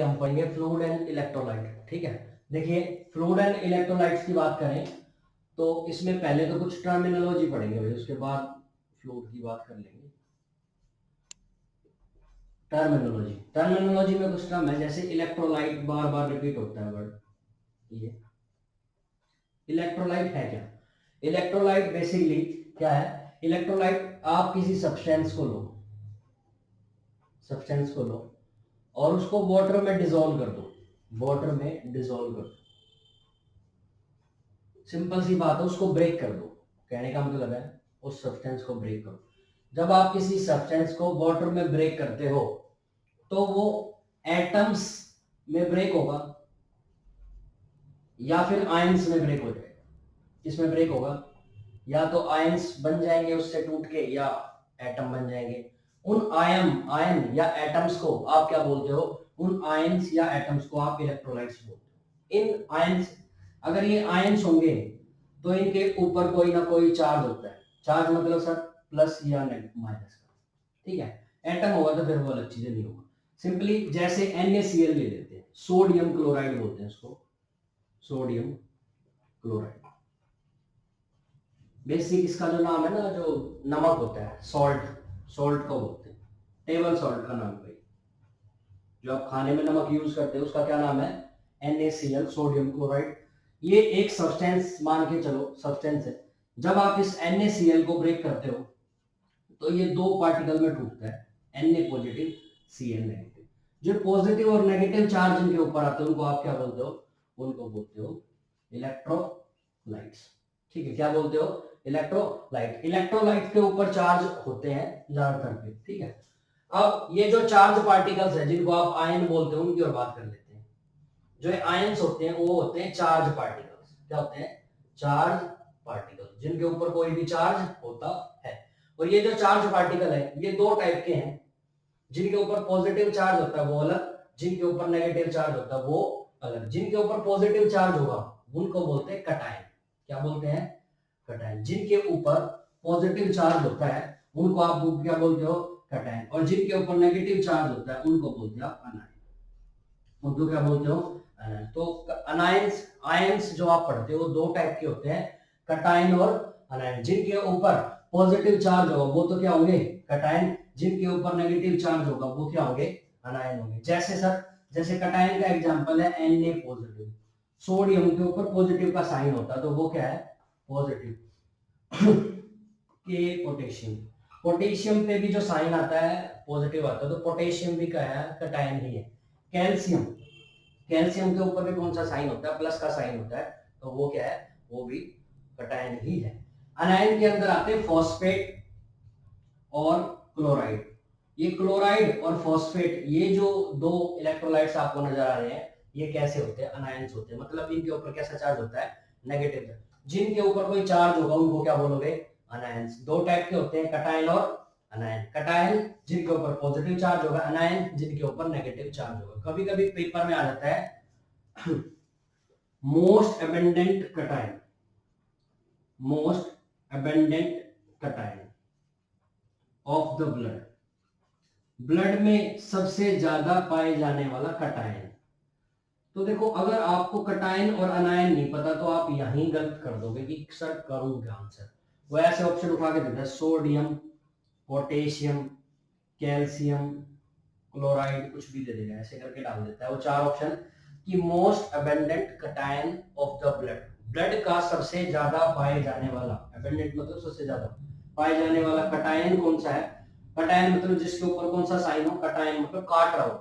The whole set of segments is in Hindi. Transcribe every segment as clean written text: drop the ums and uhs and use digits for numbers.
हम पढ़ेंगे फ्लूइड एंड इलेक्ट्रोलाइट। ठीक है, देखिए फ्लूइड एंड इलेक्ट्रोलाइट्स की बात करें तो इसमें पहले तो कुछ टर्मिनोलॉजी पढ़ेंगे भाई, उसके बाद फ्लूइड की बात कर लेंगे। टर्मिनोलॉजी, टर्मिनोलॉजी में कुछ टर्म है जैसे इलेक्ट्रोलाइट, बार बार रिपीट होता है वर्ड। ये इलेक्ट्रोलाइट है क्या? इलेक्ट्रोलाइट बेसिकली क्या है? इलेक्ट्रोलाइट, आप किसी सब्सटेंस को लो और उसको वाटर में डिसॉल्व कर दो, वाटर में डिसॉल्व कर दो, सिंपल सी बात है, उसको ब्रेक कर दो। कहने का मतलब है उस सब्सटेंस को ब्रेक करो। जब आप किसी सब्सटेंस को वाटर में ब्रेक करते हो तो वो एटम्स में ब्रेक होगा या फिर आयंस में ब्रेक हो जाएगा। किसमें ब्रेक होगा? या तो आयंस बन जाएंगे उससे टूट के या एटम बन जाएंगे। उन आयन या एटम्स को आप क्या बोलते हो? उन आयंस या एटम्स को आप इलेक्ट्रोलाइट्स बोलते हो। इन आयंस, अगर ये आयंस होंगे तो इनके ऊपर कोई ना कोई चार्ज होता है। चार्ज मतलब सर प्लस या माइनस का। ठीक है, एटम होगा तो फिर वो अलग चीजें नहीं होगा। सिंपली जैसे NaCl ले लेते हैं, सोडियम क्लोराइड बोलते हैं उसको, सोडियम क्लोराइड। बेसिक इसका जो नाम है ना, जो नमक होता है, सॉल्ट, सॉल्ट को बोलते हैं, टेबल सॉल्ट का नाम भाई। जो आप खाने में नमक यूज करते हैं उसका क्या नाम है? NaCl, sodium chloride. ये एक सब्सटेंस मान के चलो, सब्सटेंस है। जब आप इस NaCl को ब्रेक करते हो तो ये दो पार्टिकल में टूटता है, Na पॉजिटिव, Cl नेगेटिव। जो पॉजिटिव और नेगेटिव चार्ज इनके ऊपर आते हैं उनको आप क्या बोलते हो? उनको बोलते हो इलेक्ट्रोलाइट्स। ठीक है, क्या बोलते हो? इलेक्ट्रोलाइट। इलेक्ट्रोलाइट के ऊपर चार्ज होते हैं ज्यादातर पे। ठीक है, अब ये जो चार्ज पार्टिकल्स है जिनको आप आयन बोलते हैं उनकी और बात कर लेते हैं। जो आयंस होते हैं वो होते हैं चार्ज पार्टिकल्स। क्या होते हैं? चार्ज पार्टिकल्स, जिनके ऊपर कोई भी चार्ज होता है। और ये जो चार्ज पार्टिकल है ये दो टाइप के हैं। जिनके ऊपर पॉजिटिव चार्ज होता है वो अलग, जिनके ऊपर नेगेटिव चार्ज होता है वो अलग। जिनके ऊपर पॉजिटिव चार्ज होगा उनको बोलते हैं कटायन। क्या बोलते हैं? कटायन। जिनके ऊपर पॉजिटिव चार्ज होता है उनको आप क्या बोलते हो? कटायन। और जिनके ऊपर नेगेटिव चार्ज होता है उनको बोलते हो आप अनायन। उनको क्या बोलते हो? अनायन। तो अनायंस, आयंस जो आप पढ़ते हो दो टाइप के होते हैं, कटायन और अनायन। जिनके ऊपर पॉजिटिव चार्ज होगा वो तो क्या होंगे? कटायन। जिनके ऊपर नेगेटिव चार्ज होगा वो क्या होंगे? अनायन होंगे। जैसे सर, जैसे कटायन का एग्जांपल है Na पॉजिटिव, सोडियम के ऊपर पॉजिटिव का साइन होता है तो वो क्या है? पॉजिटिव। के पोटेशियम, पोटेशियम पे भी जो साइन आता है पॉजिटिव आता है तो पोटेशियम भी क्या है? कटायन ही है। कैल्शियम, कैल्शियम के ऊपर भी कौन सा साइन होता है? प्लस का साइन होता है तो वो क्या है? वो भी कटायन ही है। अनायन के अंदर आते हैं फॉस्फेट और क्लोराइड। ये क्लोराइड और फॉस्फेट, ये जो दो इलेक्ट्रोलाइट्स आपको नजर आ रहे हैं, ये कैसे होते हैं? अनायंस होते हैं। मतलब इनके ऊपर कैसा चार्ज होता है? नेगेटिव। जिनके ऊपर कोई चार्ज होगा उनको क्या बोलोगे? अनायंस। दो टाइप के होते हैं, कटायन और अनायन। कटायन जिनके ऊपर पॉजिटिव चार्ज होगा, अनायन जिनके ऊपर नेगेटिव चार्ज होगा। कभी कभी पेपर में आ जाता है most abundant cation, most abundant cation of the blood, blood में सबसे ज्यादा पाए जाने वाला कटायन। तो देखो, अगर आपको कटायन और अनायन नहीं पता तो आप यहीं गलत कर दोगे कि सर करूं क्या आंसर। वो ऐसे ऑप्शन उठा के देता है, सोडियम, पोटेशियम, कैल्शियम, क्लोराइड, कुछ भी दे देगा, ऐसे करके डाल देता है वो चार ऑप्शन कि most abundant cation of the blood, blood का सबसे ज्यादा पाए जाने वाला, अबेंडेंट मतलब सबसे ज्यादा पाए जाने वाला कटायन कौन सा है? कटायन मतलब जिसके ऊपर कौन सा साइन हो, कटायन मतलब काट रहा हो,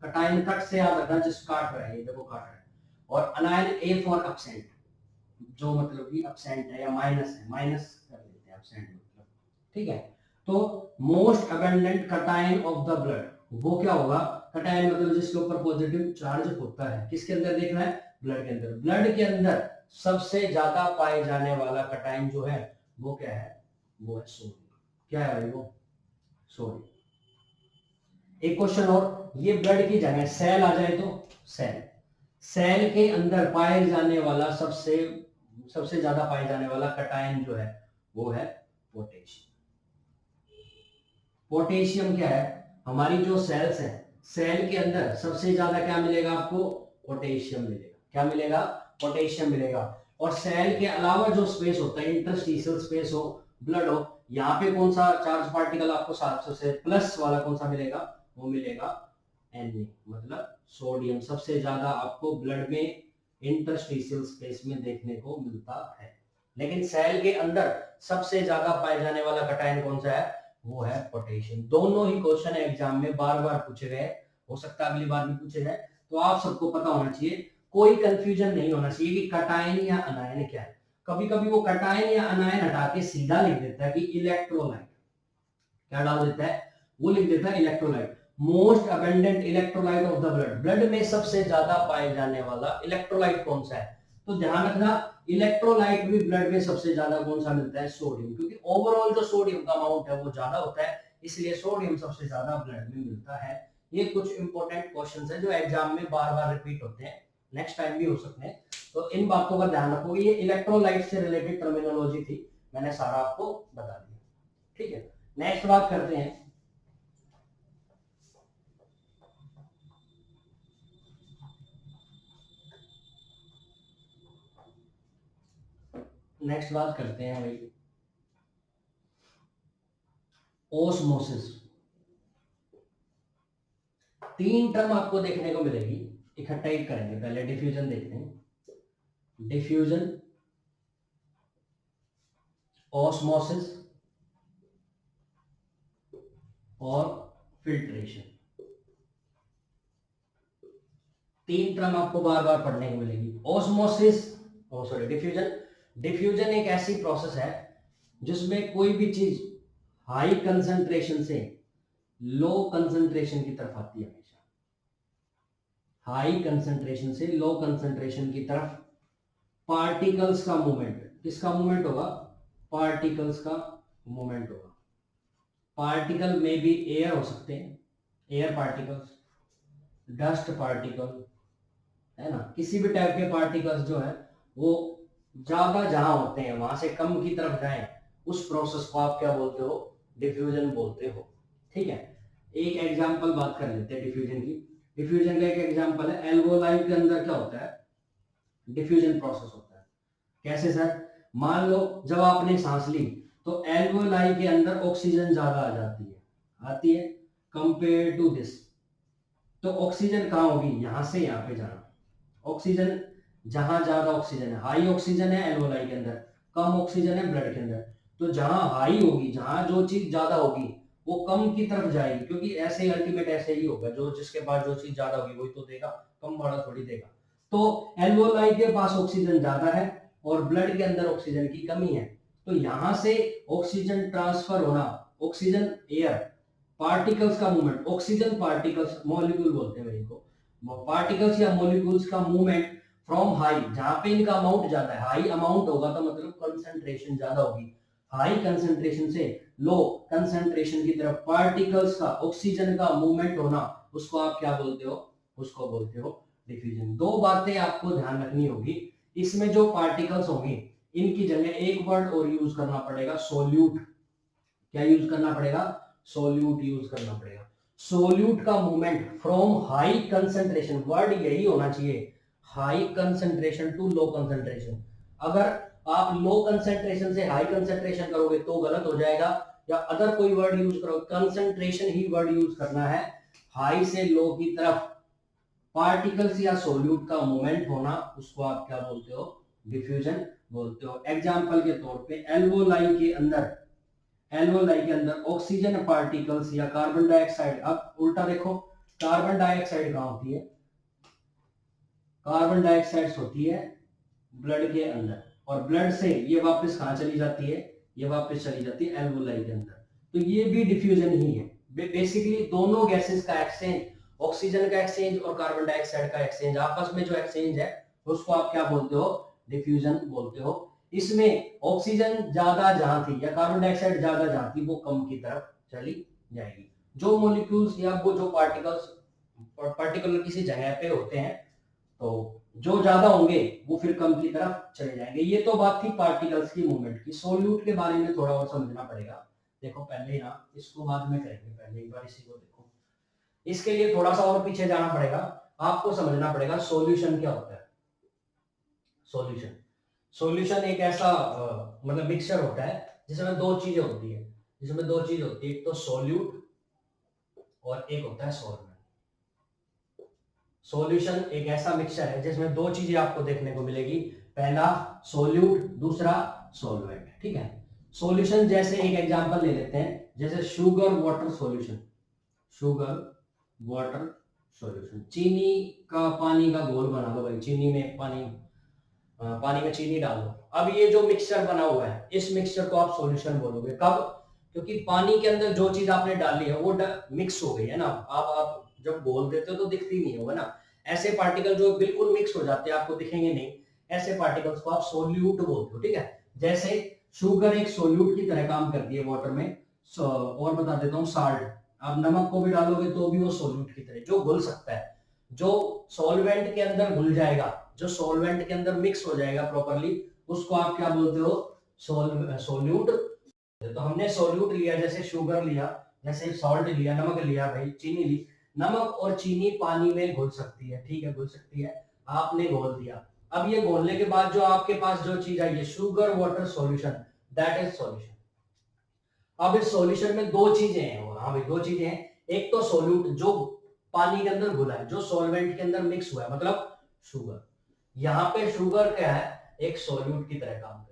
कटायन कट से याद रखना, जिस काट रहा है, ये देखो काट रहा है। और अनायन ए फॉर एब्सेंट, जो मतलब कि एब्सेंट है या माइनस है, माइनस कर लेते हैं एब्सेंट मतलब। ठीक है, तो most abundant cation of the blood वो क्या होगा? कटायन मतलब जिसके ऊपर पॉजिटिव चार्ज होता है। किसके अंदर देखना है? ब्लड के अंदर। ब्लड के अंदर सबसे ज्यादा पाए जाने वाला कटायन जो है वो क्या है? वो है सोडियम। क्या है भाई? वो सोडियम। एक क्वेश्चन और, ये ब्लड की जगह सेल आ जाए तो सेल, सेल के अंदर पाए जाने वाला सबसे सबसे ज्यादा पाए जाने वाला कटायन जो है वो है पोटेशियम। पोटेशियम क्या है? हमारी जो सेल्स हैं सेल के अंदर सबसे ज्यादा क्या मिलेगा आपको, पोटेशियम मिलेगा। क्या मिलेगा, पोटेशियम मिलेगा। और सेल के अलावा जो स्पेस होता है, इंटरस्टिशियल स्पेस हो, ब्लड हो, यहाँ पे कौन सा चार्ज पार्टिकल आपको 700 से प्लस वाला कौन सा मिलेगा, वो मिलेगा Na, मतलब सोडियम सबसे ज्यादा आपको ब्लड में इंटरस्टिशियल स्पेस में देखने को मिलता है। लेकिन सेल के अंदर सबसे ज्यादा पाए जाने वाला कटायन कौन सा है, वो है पोटेशियम। दोनों ही क्वेश्चन एग्जाम में बार बार पूछे गए, हो सकता है अगली बार भी पूछे जाए, तो आप सबको पता होना चाहिए, कोई कंफ्यूजन नहीं होना चाहिए कि कटायन या अनायन क्या है। कभी कभी वो कटायन या अनायन हटा के सीधा लिख देता है कि इलेक्ट्रोलाइट, क्या डाल देता है, वो लिख देता है electrolyte. Most abundant electrolyte of the blood, blood में सबसे ज्यादा पाए जाने वाला इलेक्ट्रोलाइट कौन सा है, तो ध्यान रखना इलेक्ट्रोलाइट भी ब्लड में सबसे ज्यादा कौन सा मिलता है, सोडियम, क्योंकि ओवरऑल जो सोडियम का अमाउंट है वो ज्यादा होता है, इसलिए सोडियम सबसे ज्यादा ब्लड में मिलता है। ये कुछ इंपॉर्टेंट क्वेश्चंस हैं जो एग्जाम में बार बार रिपीट होते हैं, नेक्स्ट टाइम भी हो सकते हैं, तो इन बातों का ध्यान रखो। ये इलेक्ट्रोलाइट से रिलेटेड टर्मिनोलॉजी थी, मैंने सारा आपको बता दिया। ठीक है, नेक्स्ट बात करते हैं, नेक्स्ट बात करते हैं भाई ओस्मोसिस। तीन टर्म आपको देखने को मिलेगी, इकट्ठा ही करेंगे, पहले डिफ्यूजन देखते हैं, डिफ्यूजन, ओस्मोसिस और फिल्ट्रेशन। तीन टर्म आपको बार बार पढ़ने को मिलेगी। ओस्मोसिस, सॉरी डिफ्यूजन, डिफ्यूजन एक ऐसी प्रोसेस है जिसमें कोई भी चीज हाई कंसंट्रेशन से लो कंसंट्रेशन की तरफ आती है, हमेशा हाई कंसंट्रेशन से लो कंसंट्रेशन की तरफ पार्टिकल्स का मूवमेंट, किसका मूवमेंट होगा, पार्टिकल्स का मूवमेंट होगा। पार्टिकल में भी एयर हो सकते हैं, एयर पार्टिकल्स, डस्ट पार्टिकल, है ना, किसी भी टाइप के पार्टिकल्स जो है वो ज्यादा जहां होते हैं वहां से कम की तरफ जाएं, उस प्रोसेस को आप क्या बोलते हो, डिफ्यूजन बोलते हो। ठीक है, एक एग्जांपल बात कर लेते हैं डिफ्यूजन की। डिफ्यूजन का एक एग्जांपल है, एल्वोलाई के अंदर क्या होता है, डिफ्यूजन प्रोसेस होता है। कैसे सर, मान लो जब आपने सांस ली तो एल्वोलाई के अंदर ऑक्सीजन ज्यादा आ जाती है, आती है कंपेयर टू दिस, तो ऑक्सीजन कहाँ होगी, यहां से यहाँ पे जाना, ऑक्सीजन जहां ज्यादा ऑक्सीजन है, हाई ऑक्सीजन है एल्वोलाई के अंदर, कम ऑक्सीजन है ब्लड के अंदर, तो जहां हाई होगी, जहां जो चीज ज्यादा होगी वो कम की तरफ जाएगी, क्योंकि ऐसे अल्टीमेट ऐसे ही होगा, जो जिसके पास जो चीज ज्यादा होगी वही तो देगा, कम वाला थोड़ी देगा। तो एल्वोलाई के पास ऑक्सीजन ज्यादा है और ब्लड के अंदर ऑक्सीजन की कमी है, तो यहां से ऑक्सीजन ट्रांसफर होना, ऑक्सीजन एयर पार्टिकल्स का मूवमेंट, ऑक्सीजन पार्टिकल्स मॉलिक्यूल बोलते हैं इनको, पार्टिकल्स या मॉलिक्यूल्स का मूवमेंट फ्रॉम हाई, जहां पे इनका अमाउंट ज्यादा है, हाई अमाउंट होगा तो मतलब कंसंट्रेशन ज्यादा होगी, हाई कंसंट्रेशन से लो कंसंट्रेशन की तरफ पार्टिकल्स का, ऑक्सीजन का मूवमेंट होना, उसको आप क्या बोलते हो, उसको बोलते हो डिफ्यूजन। दो बातें आपको ध्यान रखनी होगी, इसमें जो पार्टिकल्स होंगे इनकी जगह एक वर्ड और यूज करना पड़ेगा, सोल्यूट। क्या यूज करना पड़ेगा, सोल्यूट यूज करना पड़ेगा। सोल्यूट का movement from high concentration, word यही होना चाहिए, high concentration to low concentration. अगर आप लो कंसंट्रेशन से हाई कंसंट्रेशन करोगे तो गलत हो जाएगा, या अदर कोई वर्ड यूज करो, कंसंट्रेशन ही वर्ड यूज करना है, हाई से लो की तरफ पार्टिकल्स या सोल्यूट का मूवमेंट होना, उसको आप क्या बोलते हो, डिफ्यूजन बोलते हो। एग्जांपल के तौर पे एल्वोलाई के अंदर, एल्वोलाई के अंदर ऑक्सीजन पार्टिकल्स या कार्बन डाइऑक्साइड, अब उल्टा देखो, कार्बन डाइऑक्साइड कहां होती है, कार्बन डाइऑक्साइड होती है ब्लड के अंदर, और ब्लड से ये वापस कहां चली जाती है, ये वापस चली जाती है एल्वोलाई के अंदर, तो ये भी डिफ्यूजन ही है। बेसिकली दोनों गैसेस का एक्सचेंज, ऑक्सीजन का एक्सचेंज और कार्बन डाइऑक्साइड का एक्सचेंज, आपस में जो एक्सचेंज है उसको आप क्या बोलते हो, डिफ्यूजन बोलते हो। इसमें ऑक्सीजन ज्यादा जहां थी या कार्बन डाइऑक्साइड ज्यादा जहां थी वो कम की तरफ चली जाएगी। जो मॉलिक्यूल्स या वो जो पार्टिकल्स पर्टिकुलर किसी जगह पे होते हैं तो जो ज्यादा होंगे वो फिर कम की तरफ चले जाएंगे। ये तो बात थी पार्टिकल्स की मूवमेंट की। सोल्यूट के बारे में थोड़ा और समझना पड़ेगा। देखो पहले ना इसको बाद में करेंगे, पहले एक बार इसी को देखो। इसके लिए थोड़ा सा और पीछे जाना पड़ेगा, आपको समझना पड़ेगा सॉल्यूशन क्या होता है। सॉल्यूशन सॉल्यूशन एक ऐसा मतलब मिक्सचर होता है जिसमें दो चीजें होती है, एक तो सॉल्यूट और एक होता है सॉल्वेंट। सॉल्यूशन एक ऐसा मिक्सचर है जिसमें दो चीजें आपको देखने को मिलेगी, पहला सॉल्यूट, दूसरा सॉल्वेंट। ठीक है, सॉल्यूशन जैसे एक एग्जांपल ले लेते हैं, जैसे sugar water solution, sugar water solution, चीनी का पानी का घोल बना लो भाई, चीनी में पानी में चीनी डाल दो। अब ये जो मिक्सचर बना हुआ है, इस मिक्सचर को आप सॉल्यूशन बोलोगे। कब? क्योंकि पानी के अंदर जो चीज आपने डाली है वो मिक्स हो गई है ना। आप जब घोल देते हो तो दिखती नहीं होगा ना, ऐसे पार्टिकल जो बिल्कुल मिक्स हो जाते हैं आपको दिखेंगे नहीं, ऐसे पार्टिकल्स को आप सोल्यूट बोलते हो। ठीक है, जैसे शुगर एक सोल्यूट की तरह काम करती है वाटर में। और बता देता हूँ, साल्ट, आप नमक को भी डालोगे तो भी वो सोल्यूट की तरह जो घुल सकता है, जो सॉल्वेंट के अंदर घुल जाएगा, जो सॉल्वेंट के अंदर मिक्स हो जाएगा प्रॉपरली, उसको आप क्या बोलते हो? सोल्यूट। तो हमने सोल्यूट लिया, जैसे शुगर लिया, जैसे सॉल्ट लिया, नमक लिया भाई, चीनी ली। नमक और चीनी पानी में घुल सकती है, ठीक है, घुल सकती है, आपने घोल दिया। अब ये घोलने के बाद जो आपके पास जो चीज आई है, sugar water solution, that is solution. अब इस सॉल्यूशन में दो चीजें हैं, हाँ भाई दो चीजें हैं, एक तो सोल्यूट जो पानी के अंदर घुला है, जो सॉल्वेंट के अंदर मिक्स हुआ है, मतलब शुगर। यहाँ पे शुगर क्या है? एक सॉल्यूट की तरह काम करे,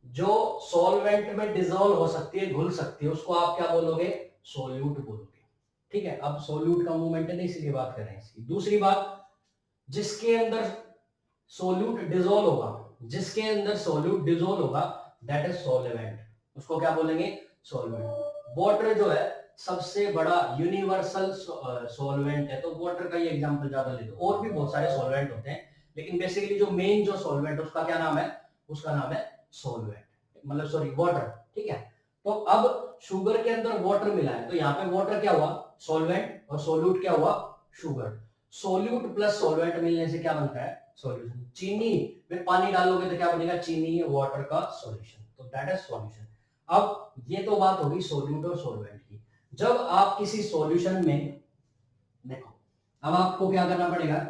जो सॉल्वेंट में डिजोल्व हो सकती है, घुल सकती है, उसको आप क्या बोलोगे? सॉल्यूट बोलोगे। ठीक है, अब सॉल्यूट का मूवमेंट है, इसलिए बात कर रहे हैं इसकी। दूसरी बात, जिसके अंदर सोल्यूट डिजोल्व होगा, जिसके अंदर सोल्यूट डिजोल्व होगा, दैट इज सॉल्वेंट, उसको क्या बोलेंगे? सॉल्वेंट। वाटर जो है सबसे बड़ा यूनिवर्सल सॉल्वेंट है, तो वाटर का ही एग्जांपल ज्यादा ले दो, और भी बहुत सारे सॉल्वेंट होते हैं, लेकिन बेसिकली जो मेन जो सॉल्वेंट उसका क्या नाम है? उसका नाम है सॉल्वेंट, मतलब सॉरी वाटर। ठीक है, तो अब शुगर के अंदर वाटर मिला है, तो यहाँ पे वाटर क्या हुआ? सॉल्वेंट, और सोल्यूट क्या हुआ? शुगर। सोल्यूट प्लस सॉल्वेंट मिलने से क्या बनता है? सॉल्यूशन। चीनी में पानी डालोगे तो क्या बनेगा? चीनी वाटर का सॉल्यूशन, तो दैट इज सॉल्यूशन। अब ये तो बात होगी सोल्यूट और सॉल्वेंट की। जब आप किसी सॉल्यूशन में देखो, अब आपको क्या करना पड़ेगा?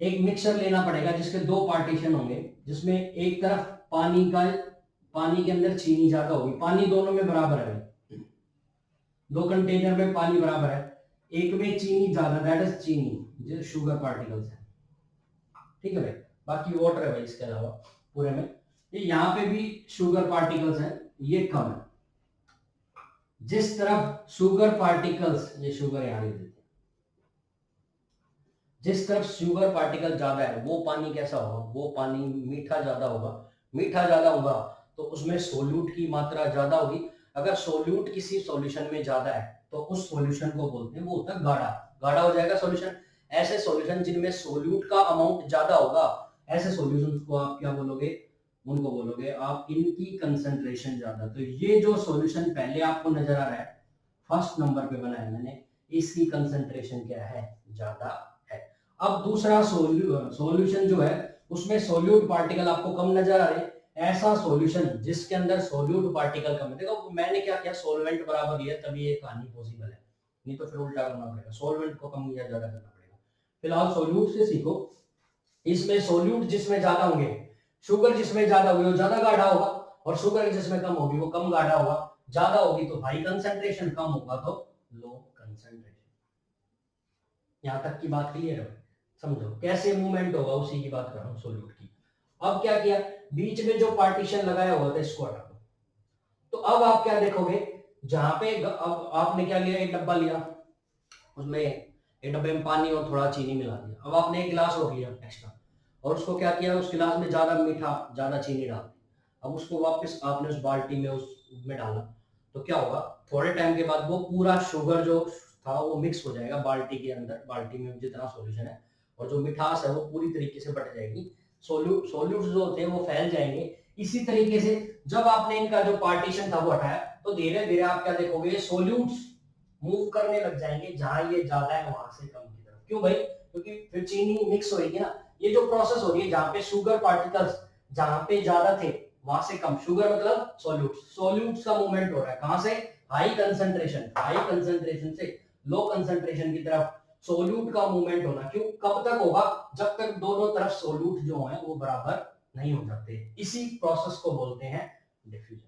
एक मिक्सर लेना पड़ेगा जिसके दो पार्टीशन होंगे, जिसमें एक तरफ पानी के अंदर चीनी ज्यादा होगी, पानी दोनों में बराबर है, दो कंटेनर में पानी बराबर है, एक में चीनी ज्यादा, दैट इज चीनी, जो शुगर पार्टिकल्स है। ठीक है भाई, बाकी वाटर है भाई इसके अलावा पूरे में। ये यहाँ पे भी शुगर पार्टिकल्स हैं, ये कम है। जिस तरफ शुगर पार्टिकल्स, ये शुगर यहाँ लिख देते हैं, जिस तरफ शुगर पार्टिकल ज्यादा है वो पानी कैसा होगा? वो पानी मीठा ज्यादा होगा। मीठा ज्यादा होगा तो उसमें सोल्यूट की मात्रा ज्यादा होगी। अगर सोल्यूट किसी सॉल्यूशन में ज्यादा है तो उस सॉल्यूशन को बोलते हैं, वो होता है गाढ़ा, गाढ़ा हो जाएगा सॉल्यूशन। ऐसे सॉल्यूशन जिनमें सोल्यूट का अमाउंट ज्यादा होगा, ऐसे सॉल्यूशन को आप क्या बोलोगे? उनको बोलोगे आप इनकी कंसंट्रेशन ज्यादा। तो ये जो सॉल्यूशन पहले आपको नजर आ रहा है, फर्स्ट नंबर पे बनाया मैंने, इसकी कंसंट्रेशन क्या है? ज्यादा है। अब दूसरा सॉल्यूशन जो है, उसमें सोल्यूट पार्टिकल आपको कम नजर आ रहे हैं। ऐसा सॉल्यूशन जिसके अंदर सोल्यूट पार्टिकल कम है, देखो मैंने क्या किया, सॉल्वेंट बराबर लिया, तभी ये कहानी पॉसिबल है, नहीं तो फिर उल्टा करना पड़ेगा, सॉल्वेंट को कम या ज्यादा करना पड़ेगा। फिलहाल सोल्यूट से सीखो। इसमें सोल्यूट जिसमें ज्यादा होंगे, शुगर जिसमें ज्यादा होगी वो ज्यादा गाढ़ा होगा, और शुगर जिसमें कम होगी वो कम गाढ़ा होगा। ज्यादा होगी तो हाई कंसंट्रेशन, कम होगा तो लो कंसंट्रेशन। यहां तक की बात क्लियर है? समझो कैसे मूवमेंट होगा, उसी की बात कर रहा हूँ सोल्यूट की। अब क्या किया, बीच में जो पार्टीशन लगाया हुआ था इसको हटा दो। तो अब आप क्या देखोगे, जहां पे अब आपने क्या लिया, एक डब्बा लिया, उसमें एक डब्बे में पानी और थोड़ा चीनी मिला दिया। अब आपने एक गिलास और लिया एक्स्ट्रा, और उसको क्या किया, उस गिलास में ज्यादा मीठा, ज्यादा चीनी डाल दी। अब उसको वापस आपने उस बाल्टी में उसमें डाला, तो क्या होगा, थोड़े टाइम के बाद वो पूरा शुगर जो था वो मिक्स हो जाएगा बाल्टी के अंदर, बाल्टी में जितना सॉल्यूशन है, और जो मिठास है वो पूरी तरीके से बट जाएगी। सोल्यूट जो होते हैं वो फैल जाएंगे। इसी तरीके से जब आपने इनका जो पार्टीशन था वो हटाया, तो धीरे धीरे आप क्या देखोगे, सोल्यूट्स मूव करने लग जाएंगे, जहां ये ज्यादा है वहां से कम की तरफ। क्यों भाई? क्योंकि फिर चीनी मिक्स होगी ना। ये जो प्रोसेस हो रही है, जहां पे शुगर पार्टिकल्स जहां पे ज्यादा थे वहां से कम, शुगर मतलब सोल्यूट्स का मूवमेंट हो रहा है, कहां से? हाई कंसंट्रेशन से लो कंसंट्रेशन की तरफ सोल्यूट का मूवमेंट होना। क्यों, कब तक होगा, जब तक दोनों तरफ सोल्यूट जो है वो बराबर नहीं हो जाते। इसी प्रोसेस को बोलते हैं डिफ्यूजन।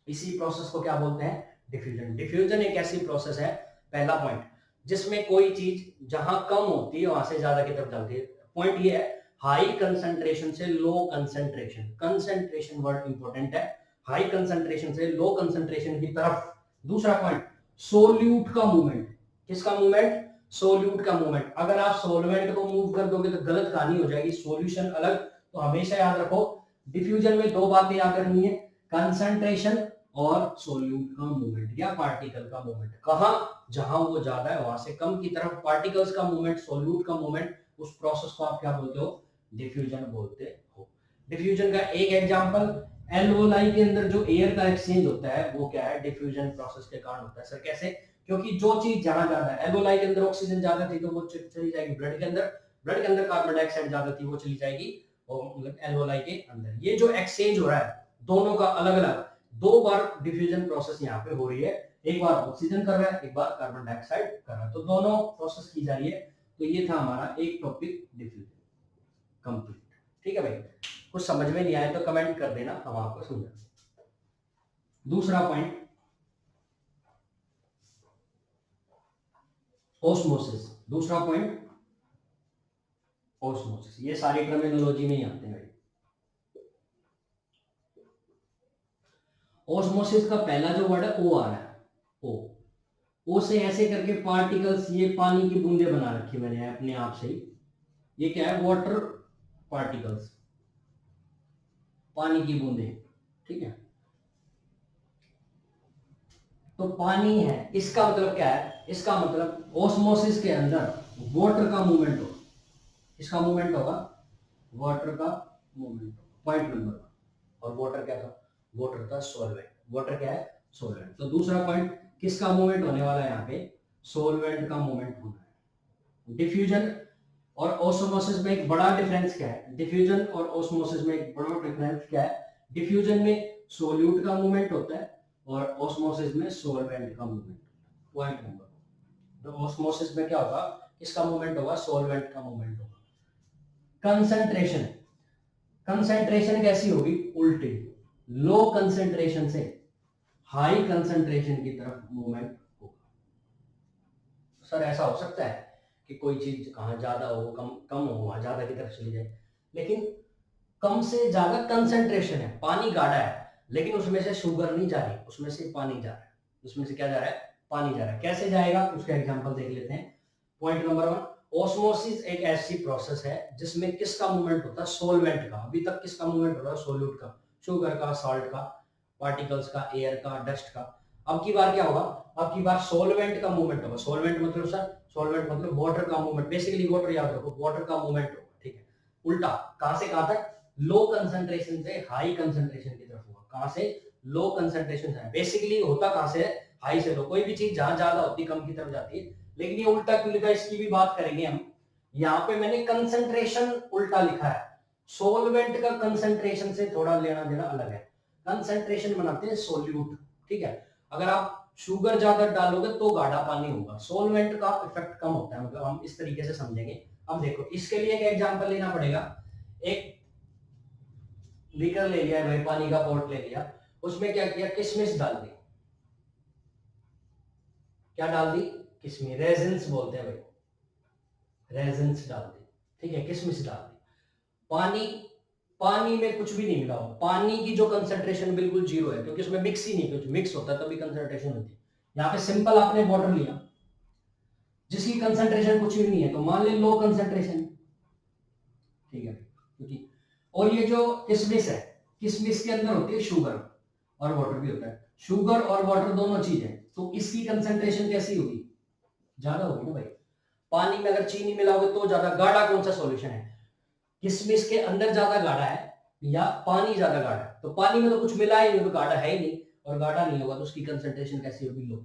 इसी प्रोसेस को क्या बोलते हैं, डिफ्यूजन। डिफ्यूजन एक ऐसी प्रोसेस है, पहला पॉइंट, जिसमें कोई चीज जहां कम होती है वहां से ज्यादा की तरफ चलती है। पॉइंट ये है, हाई कंसंट्रेशन से low concentration, concentration word important है, हाई कंसंट्रेशन से लो कंसंट्रेशन की तरफ। दूसरा पॉइंट, सोल्यूट का मूवमेंट। किसका मूवमेंट, सोल्यूट का मूवमेंट। अगर आप सोलवेंट को मूव कर दोगे तो गलत कहानी हो जाएगी, सॉल्यूशन अलग। तो हमेशा याद रखो, डिफ्यूजन में दो बातें याद रखनी है, कंसंट्रेशन और सोल्यूट का मूवमेंट या पार्टिकल का मूवमेंट। कहां, जहां वो ज्यादा है वहां से कम की तरफ पार्टिकल्स का मूवमेंट, सोल्यूट का मूवमेंट, उस प्रोसेस को आप क्या बोलते हो, डिफ्यूजन बोलते हो। डिफ्यूजन का एक एग्जांपल, एल्वोलाई के अंदर जो एयर का एक्सचेंज होता है वो क्या है, डिफ्यूजन प्रोसेस के कारण होता है। सर कैसे, क्योंकि जो चीज जहां ज्यादा है, एल्वोलाई के अंदर ऑक्सीजन ज्यादा थी तो वो चली जाएगी ब्लड के अंदर, ब्लड के अंदर कार्बन डाइऑक्साइड ज्यादा थी वो चली जाएगी और मतलब एल्वोलाई के अंदर। ये जो एक्सचेंज हो रहा है दोनों का अलग अलग, दो बार डिफ्यूजन प्रोसेस यहाँ पे हो रही है, एक बार ऑक्सीजन कर रहा है, एक बार कार्बन डाइऑक्साइड कर रहा है, तो दोनों प्रोसेस की जा रही है। तो ये था हमारा एक टॉपिक, डिफ्यूजन कंप्लीट। ठीक है भाई, कुछ समझ में नहीं आया तो कमेंट कर देना, हम आपको समझा। दूसरा पॉइंट, ओस्मोसिस। दूसरा पॉइंट ओस्मोसिस, ये सारी टर्मिनोलॉजी में ही आते हैं भाई। ओस्मोसिस का पहला जो वर्ड है ओ आ रहा है, ओ से ऐसे करके पार्टिकल्स, ये पानी की बूंदे बना रखी मैंने अपने आप से ही, ये क्या है, वाटर पार्टिकल्स, पानी की बूंदे। ठीक है, तो पानी है, इसका मतलब क्या है, इसका मतलब ओस्मोसिस के अंदर वाटर का मूवमेंट होगा। इसका मूवमेंट होगा, वाटर का मूवमेंट, पॉइंट नंबर 1। और वाटर क्या था, वाटर था सॉल्वेंट। वाटर क्या है, सॉल्वेंट। तो दूसरा पॉइंट, किसका मूवमेंट होने वाला है यहाँ पे, सॉल्वेंट का मूवमेंट होना है। डिफ्यूजन और ओस्मोसिस में एक बड़ा डिफरेंस क्या है, डिफ्यूजन और ओस्मोसिस में एक बड़ा डिफरेंस क्या है, डिफ्यूजन में सोल्यूट का मूवमेंट होता है और ओस्मोसिस में सॉल्वेंट का मूवमेंट। पॉइंट नंबर, तो ओस्मोसिस में क्या होगा, किसका मूवमेंट होगा, सॉल्वेंट का मूवमेंट होगा। कंसंट्रेशन, कंसंट्रेशन कैसी होगी, उल्टी, लो कंसंट्रेशन से हाई कंसंट्रेशन की तरफ मूवमेंट होगा। सर ऐसा हो सकता है कि कोई चीज कहाँ ज्यादा हो, कम कम हो, वहां ज्यादा की तरफ चली जाए, लेकिन कम से ज्यादा कंसंट्रेशन है, पानी गाढ़ा है लेकिन उसमें से शुगर नहीं जा रही, उसमें से पानी जा रहा है, उसमें से क्या जा रहा है, पानी जा रहा है। कैसे जाएगा उसका एग्जांपल देख लेते हैं। पॉइंट नंबर 1, ऑस्मोसिस एक ऐसी प्रोसेस है जिसमें किसका मूवमेंट होता है, सोलवेंट का। अभी तक किसका मूवमेंट हो रहा है, सोल्यूट का, शुगर का, सॉल्ट का, पार्टिकल्स का, एयर का, डस्ट का। अब की बार क्या होगा, अब की बार सोलवेंट का मूवमेंट होगा। सोलवेंट मतलब सर, सोलवेंट मतलब वाटर का मूवमेंट, बेसिकली वाटर याद रखो, वाटर का मूवमेंट होगा। ठीक है, उल्टा, कहां से कहां तक, लो कंसंट्रेशन से हाई कंसंट्रेशन की तरफ होगा। कहां से, लो कंसंट्रेशन से, बेसिकली होता कहां से, हाई से लो। कोई भी चीज जहां ज्यादा होती है कम की तरफ जाती है, लेकिन ये उल्टा क्यों लिखा है इसकी भी बात करेंगे हम। यहाँ पे मैंने कंसंट्रेशन उल्टा लिखा है, सोलवेंट का कंसंट्रेशन से थोड़ा लेना देना अलग है। कंसंट्रेशन बनाते हैं सोल्यूट। ठीक है, अगर आप शुगर ज्यादा डालोगे तो गाढ़ा पानी होगा, सोलवेंट का इफेक्ट कम होता है, मतलब हम इस तरीके से समझेंगे। अब देखो, इसके लिए एक एग्जांपल लेना पड़ेगा। एक बीकर ले लिया भाई, पानी का पॉट ले लिया, उसमें क्या किया, किशमिश डाल दी। क्या डाल दी, किशमिश, रेजिन्स बोलते हैं भाई, रेजिन्स डाल दी। ठीक है, किशमिश डाल दी। पानी, पानी में कुछ भी नहीं मिला हुआ, पानी की जो कंसंट्रेशन बिल्कुल जीरो है, क्योंकि उसमें मिक्स ही नहीं, कुछ मिक्स होता है तभी कंसंट्रेशन होती है। यहाँ पे सिंपल आपने वाटर लिया जिसकी कंसंट्रेशन कुछ भी नहीं है, तो मान ले लो कंसंट्रेशन। ठीक है, क्योंकि और ये जो किशमिश है, किशमिश के अंदर होती है शुगर और वाटर भी होता है, शुगर और वाटर दोनों चीज है, तो इसकी कंसंट्रेशन कैसी होगी, ज्यादा होगी ना भाई। पानी में अगर चीनी मिलाओगे तो ज्यादा गाढ़ा कौन सा सॉल्यूशन है, किशमिश के अंदर ज्यादा गाढ़ा है या पानी ज्यादा गाढ़ा है, तो पानी में तो कुछ मिला ही नहीं, तो गाढ़ा है ही नहीं, और गाढ़ा नहीं होगा तो उसकी कंसंट्रेशन कैसी होगी, लो।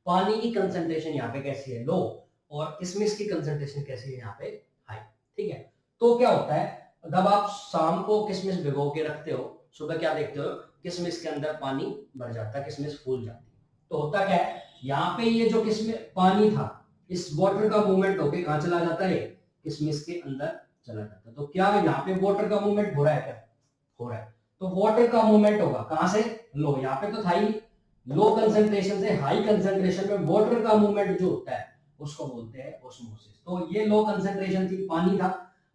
पानी की कंसंट्रेशन यहाँ पे कैसी है, लो, और किशमिश की कंसंट्रेशन कैसी है यहाँ पे, हाई। ठीक है, तो क्या होता है, जब आप शाम को किशमिश भिगो के रखते हो, सुबह क्या देखते हो, किशमिश के अंदर पानी भर जाता है, किशमिश फूल जाती है। तो होता क्या है, यहाँ पे ये जो किशमिश पानी था इस वाटर का मूवमेंट होके कहाँ चला जाता है, किशमिश के अंदर चला जाता है। तो क्या यहाँ पे वाटर का मूवमेंट हो रहा है, क्या हो रहा है? तो वाटर का मूवमेंट होगा कहां से, लो, यहाँ पे तो था ही, लो कंसेंट्रेशन से हाई कंसेंट्रेशन में वाटर का मूवमेंट जो होता है उसको बोलते हैं ऑस्मोसिस। तो ये लो कंसेंट्रेशन थी, पानी था,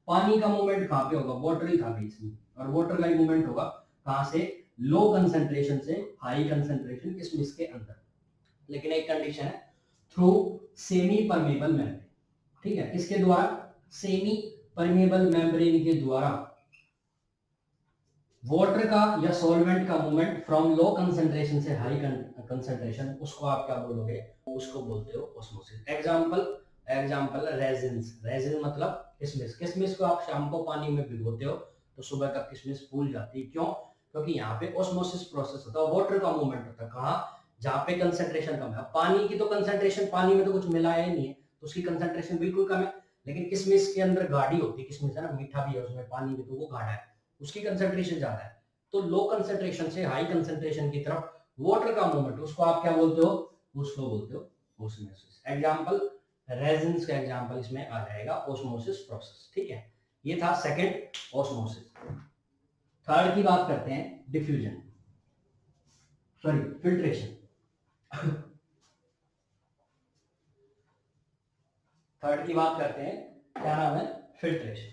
पानी का मूवमेंट कहाँ पे होगा, वाटर ही था बेस में, और वाटर का ही मूवमेंट होगा कहां से, लो कंसेंट्रेशन से हाई कंसेंट्रेशन किशमिश के अंदर। लेकिन एक कंडीशन है, थ्रू सेमी परमेबल मेम्ब्रेन। ठीक है, किसके द्वारा, सेमी परमेबल मेम्ब्रेन के द्वारा वाटर का या सॉल्वेंट का मूवमेंट फ्रॉम लो कंसेंट्रेशन से हाई कंसेंट्रेशन, उसको आप क्या बोलोगे, उसको बोलते हो osmosis. Example, example resins, resin मतलब किशमिश, किशमिश को आप शाम को पानी में भिगोते हो तो सुबह तक किशमिश फूल जाती है, क्यों, क्योंकि यहाँ पे ऑस्मोसिस प्रोसेस होता है, वाटर का मूवमेंट होता है, कहाँ, जहाँ पे कंसेंट्रेशन कम है। पानी की तो कंसेंट्रेशन, पानी में तो कुछ मिलाया ही नहीं है तो उसकी कंसेंट्रेशन बिल्कुल कम है, लेकिन किशमिश के अंदर गाढ़ी होती है, किशमिश है ना, मीठा भी है उसमें, पानी भी, तो वो गाढ़ा है, उसकी कंसेंट्रेशन ज्यादा है। तो लो कंसेंट्रेशन से हाई कंसेंट्रेशन की तरफ वाटर का मूवमेंट, उसको आप क्या बोलते हो, उसको बोलते हो ऑस्मोसिस। एग्जांपल रेजिन्स का एग्जांपल इसमें आ जाएगा ऑस्मोसिस प्रोसेस। ठीक है, ये था सेकंड ऑस्मोसिस। थर्ड की बात करते हैं, डिफ्यूजन, सॉरी फिल्ट्रेशन। थर्ड की बात करते हैं, क्या नाम है, फिल्ट्रेशन।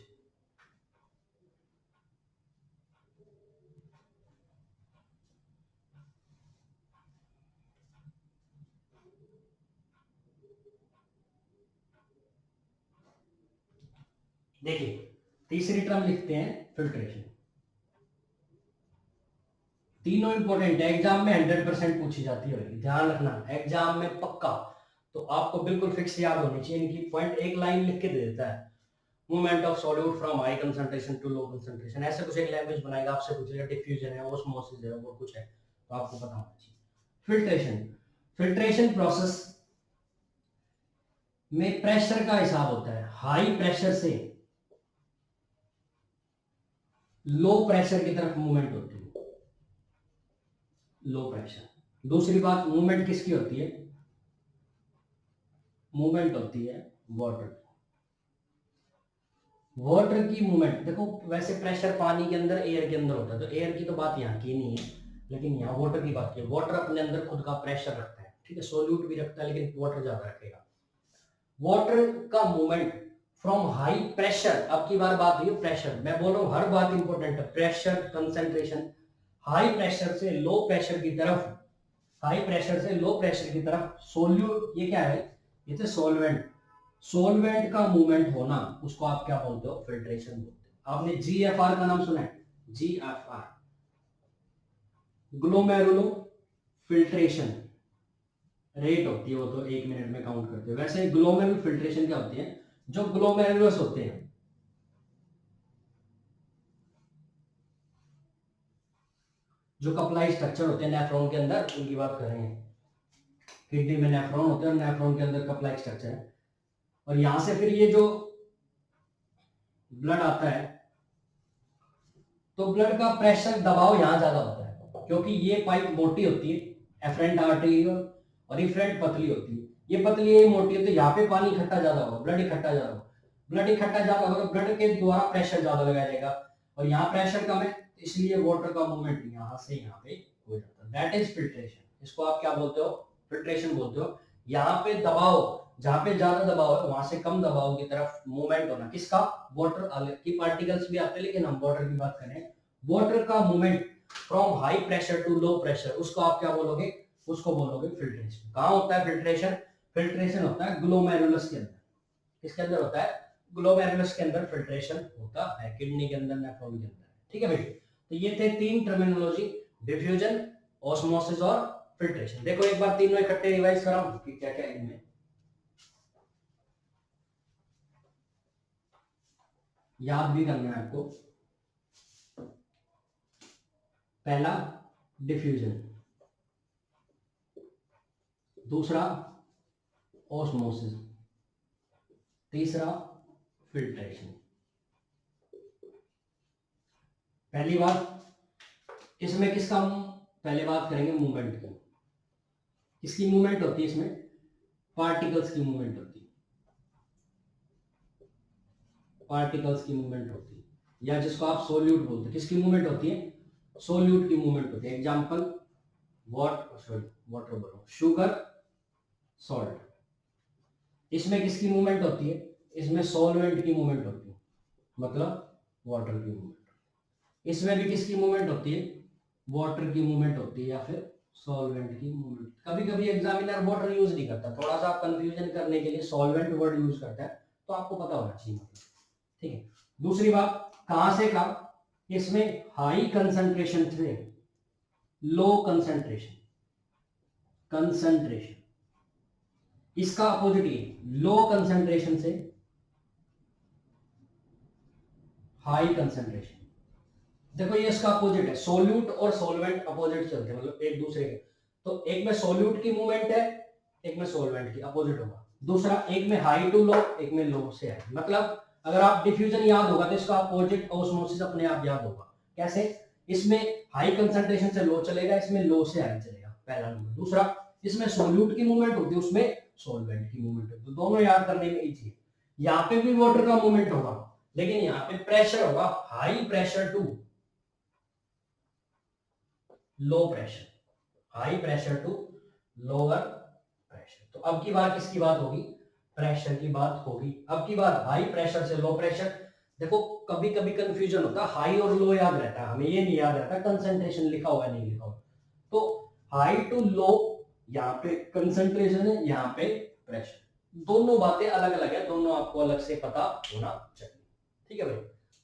देखिए, तीसरी टर्म लिखते हैं फिल्ट्रेशन। तीनों इंपॉर्टेंट है, एग्जाम में 100% पूछी जाती है, ध्यान रखना, एग्जाम में पक्का, तो आपको बिल्कुल फिक्स याद होनी चाहिए इनकी पॉइंट, एक लाइन लिख के दे देता है, movement of solute from high concentration to low concentration, ऐसे कुछ एक लैंग्वेज बनाएगा, आपसे पूछेगा डिफ्यूजन है, ऑस्मोसिस है, वो कुछ है, तो आपको पता होना चाहिए। फिल्ट्रेशन, फिल्ट्रेशन प्रोसेस में प्रेशर का हिसाब होता है, हाई प्रेशर से लो प्रेशर की तरफ मूवमेंट होती है, लो प्रेशर। दूसरी बात, मूवमेंट किसकी होती है, मूवमेंट होती है वाटर, वाटर की मूवमेंट। देखो वैसे प्रेशर पानी के अंदर, एयर के अंदर होता है, तो एयर की तो बात यहाँ की नहीं है, लेकिन यहाँ वाटर की बात की है। वाटर अपने अंदर खुद का प्रेशर रखता है, ठीक है, सोल्यूट भी रखता है, लेकिन वाटर ज्यादा रखेगा। वाटर का मूवमेंट फ्रॉम हाई प्रेशर, अब की बार बात हुई प्रेशर, मैं बोल रहा हूँ हर बात इंपॉर्टेंट है, प्रेशर कंसेंट्रेशन, हाई प्रेशर से लो प्रेशर की तरफ, हाई प्रेशर से लो प्रेशर की तरफ सोल्यूट, ये क्या है, ये तो सॉल्वेंट, सॉल्वेंट का मूवमेंट होना, उसको आप क्या बोलते हो, फिल्ट्रेशन बोलते हो। आपने जीएफआर का नाम सुना है, जीएफआर, ग्लोमेरुलो फिल्ट्रेशन रेट होती है, वो तो 1 मिनट में काउंट करते हैं। वैसे ग्लोमेरुलर फिल्ट्रेशन क्या होती है, जो ग्लोमेरुलस होते हैं, जो कपलाई स्ट्रक्चर होते हैं नेफ्रॉन के अंदर, उनकी बात कर रहे हैं, किडनी में नेफ्रॉन होते हैं और नेफ्रॉन के अंदर कपलाई स्ट्रक्चर है, और यहां से फिर ये जो ब्लड आता है, तो ब्लड का प्रेशर दबाव यहां ज्यादा होता है, क्योंकि ये पाइप मोटी होती है, एफरेंट आर्टरी, और इफरेंट पतली होती है, ये पतली है, मोटी है, तो यहाँ पे पानी इकट्ठा ज्यादा होगा, ब्लड इकट्ठा ज्यादा होगा, ब्लड इकट्ठा ज्यादा होगा तो ब्लड के द्वारा प्रेशर ज्यादा लगाया जाएगा, और यहाँ प्रेशर कम है, इसलिए वाटर का मूवमेंट यहाँ से यहाँ पे हो जाता है, दैट इज फिल्ट्रेशन। इसको आप क्या बोलते हो, फिल्ट्रेशन बोलते हो। यहाँ पे दबाव, जहाँ पे ज्यादा दबाव है वहां से कम दबाव की तरफ मूवमेंट होना, किसका, वाटर की पार्टिकल्स भी आते हैं, लेकिन हम वाटर की बात करें, वाटर का movement from high pressure to low pressure, उसको आप क्या बोलोगे, उसको बोलोगे फिल्ट्रेशन। कहाँ होता है फिल्ट्रेशन, फिल्ट्रेशन होता है ग्लोमेरुलस के अंदर, किसके अंदर होता है, ग्लोमेरुलस के अंदर फिल्ट्रेशन होता है, किडनी के अंदर, नेफ्रॉन के अंदर। ठीक है भाई, तो ये थे तीन टर्मिनोलॉजी, डिफ्यूजन, ऑस्मोसिस और फिल्ट्रेशन। देखो एक बार तीनों इकट्ठे रिवाइज करा कि क्या क्या इनमें याद भी करना है आपको। पहला डिफ्यूजन, दूसरा ऑस्मोसिस, तीसरा फिल्ट्रेशन। पहली बात, इसमें किसका, पहले बात करेंगे मूवमेंट की, किसकी मूवमेंट होती है इसमें, पार्टिकल्स की मूवमेंट होती है, पार्टिकल्स की मूवमेंट होती है, या जिसको आप सोल्यूट बोलते हैं, किसकी मूवमेंट होती है, सोल्यूट की मूवमेंट होती है। एग्जांपल वाटर बोलो, शुगर, सॉल्ट, इसमें किसकी मूवमेंट होती है, इसमें सॉल्वेंट की मूवमेंट होती है, मतलब वाटर की मूवमेंट। इसमें भी किसकी मूवमेंट होती है, वाटर की मूवमेंट होती है या फिर सॉल्वेंट की मूवमेंट। कभी कभी एग्जामिनर वाटर यूज नहीं करता, थोड़ा सा कंफ्यूजन करने के लिए सॉल्वेंट वर्ड यूज करता है, तो आपको पता होना चाहिए, ठीक है। दूसरी बात, कहां से कहा, इसमें हाई कंसंट्रेशन से लो कंसंट्रेशन, कंसंट्रेशन इसका अपोजिट है, लो कंसंट्रेशन से हाई कंसंट्रेशन। देखो ये इसका अपोजिट है, सोल्यूट और सॉल्वेंट अपोजिट चलते हैं, मतलब एक दूसरे के। तो एक में सोल्यूट की मूवमेंट है, एक में सॉल्वेंट की, अपोजिट होगा। दूसरा, एक में हाई टू लो, एक में लो से हाई। मतलब अगर आप डिफ्यूजन याद होगा तो इसका अपोजिट ऑस्मोसिस अपने आप याद होगा। कैसे, इसमें हाई कंसंट्रेशन से लो चलेगा, इसमें लो से हाई चलेगा, पहला नंबर। दूसरा, इसमें सोल्यूट की मूवमेंट होती है, उसमें सॉल्वेंट की मूवमेंट होती है, तो दोनों याद करने में इजी है। यहाँ पे भी वाटर का मूवमेंट होगा, लेकिन यहाँ पे प्रेशर होगा high pressure to low pressure, high pressure to lower pressure. तो अब की बार किसकी बात होगी, प्रेशर की बात होगी। अब की बार हाई प्रेशर से लो प्रेशर। देखो कभी कभी कंफ्यूजन होता है, हाई और लो याद रहता है, हमें ये नहीं याद रहता कंसंट्रेशन लिखा हुआ है नहीं लिखा हुआ। तो हाई टू लो, यहाँ पे कंसंट्रेशन है, यहाँ पे प्रेशर, दोनों बातें अलग अलग है, दोनों आपको अलग से पता होना चाहिए, ठीक है भाई।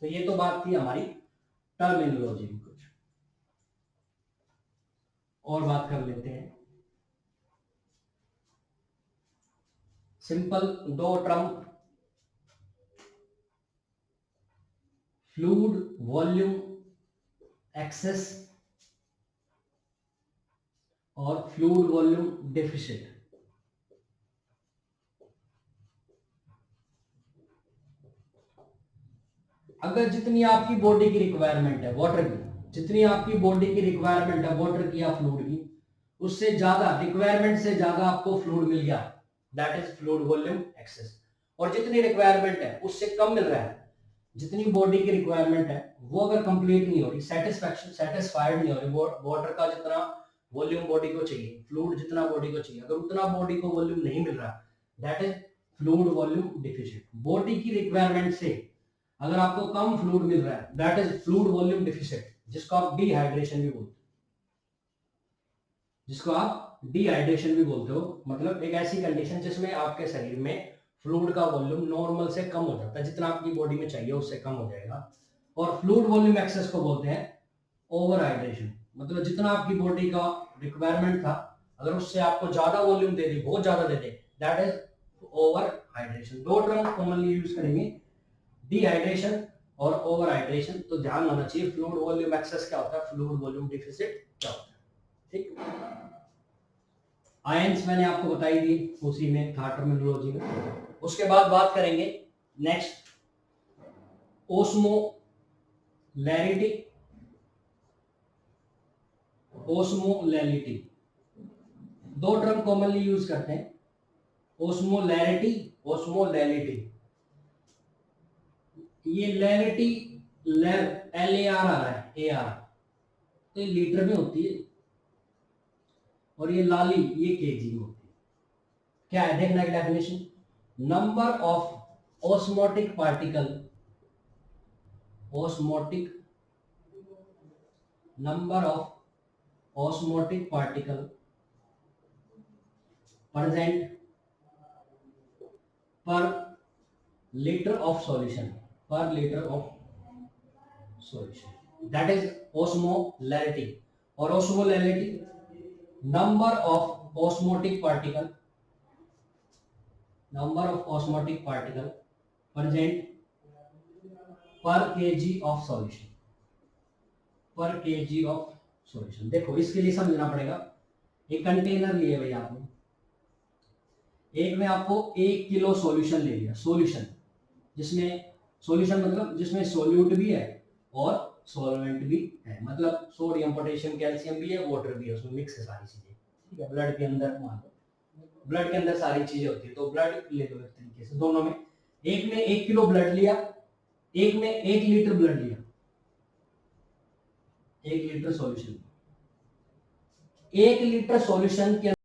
तो ये तो बात थी हमारी टर्मिनोलॉजी की। कुछ और बात कर लेते हैं, सिंपल दो टर्म, फ्लूइड वॉल्यूम एक्सेस और फ्लूइड वॉल्यूम डेफिसिट। अगर जितनी आपकी बॉडी की रिक्वायरमेंट है वाटर की, जितनी आपकी बॉडी की रिक्वायरमेंट है वाटर की या फ्लूइड की, उससे ज्यादा रिक्वायरमेंट से ज्यादा आपको फ्लूइड मिल गया, that is fluid volume excess. और जितनी रिक्वायरमेंट है उससे कम मिल रहा है, जितनी बॉडी की रिक्वायरमेंट है वो अगर कंप्लीट नहीं हो रही, सेटिस्फाइड नहीं हो रही, वाटर का जितना वॉल्यूम बॉडी को चाहिए, फ्लूइड जितना बॉडी को चाहिए, अगर उतना बॉडी को वॉल्यूम नहीं मिल रहा, that is fluid volume deficit. Body की रिक्वायरमेंट से अगर आपको कम फ्लूइड मिल रहा है, that is fluid volume deficit, जिसको आप डिहाइड्रेशन भी बोलते हो, जिसको आप डिहाइड्रेशन भी बोलते हो। मतलब एक ऐसी कंडीशन जिसमें आपके शरीर में फ्लूइड का वॉल्यूम नॉर्मल से कम हो जाता है, जितना आपकी बॉडी में चाहिए उससे कम हो जाएगा। और फ्लूइड वॉल्यूम एक्सेस को बोलते हैं ओवर हाइड्रेशन, मतलब जितना आपकी बॉडी का रिक्वायरमेंट था, अगर उससे आपको ज्यादा वॉल्यूम दे दी, बहुत ज्यादा दे दे, दैट इज ओवर हाइड्रेशन। दो टर्म कॉमनली यूज करेंगे, डिहाइड्रेशन और ओवर हाइड्रेशन। तो ध्यान होना चाहिए फ्लूइड वॉल्यूम एक्सेस क्या होता है, फ्लूइड वॉल्यूम डिफिसिट क्या होता है, ठीक। आयंस मैंने आपको बताई दी, उसी में था टर्मिनोलॉजी में। उसके बाद बात करेंगे नेक्स्ट, ओस्मोलैरिटी, ओस्मोलैरिटी। दो टर्म कॉमनली यूज करते हैं, ओस्मोलैरिटी, ओस्मोलैरिटी। ये लैरिटी, LAR आ रहा है, AR, तो ये लीटर में होती है, और ये लाली ये केजी में होती है। क्या है देखना है definition, number of osmotic particle, osmotic, number of osmotic particle present per litre of solution, per litre of solution, that is osmolarity. और osmolarity, number of osmotic particle, number of osmotic particle present per KG of solution, per KG of solution. देखो इसके लिए समझना पड़ेगा, एक कंटेनर लिए भाई आपने, एक में आपको 1 किलो सॉल्यूशन ले लिया, सॉल्यूशन जिसमें, सॉल्यूशन मतलब जिसमें सोल्यूट भी है और सॉल्वेंट भी है, मतलब सोडियम पोटेशियम कैल्शियम भी है, वाटर भी है, उसमें मिक्स है सारी चीजें, ठीक है। ब्लड के अंदर, मान लो ब्लड के अंदर सारी चीजें होती है, तो ब्लड ले लो एक तरीके से, दोनों में, एक ने 1 किलो ब्लड लिया एक में 1 लीटर ब्लड लिया, 1 लीटर सॉल्यूशन, 1 लीटर सॉल्यूशन के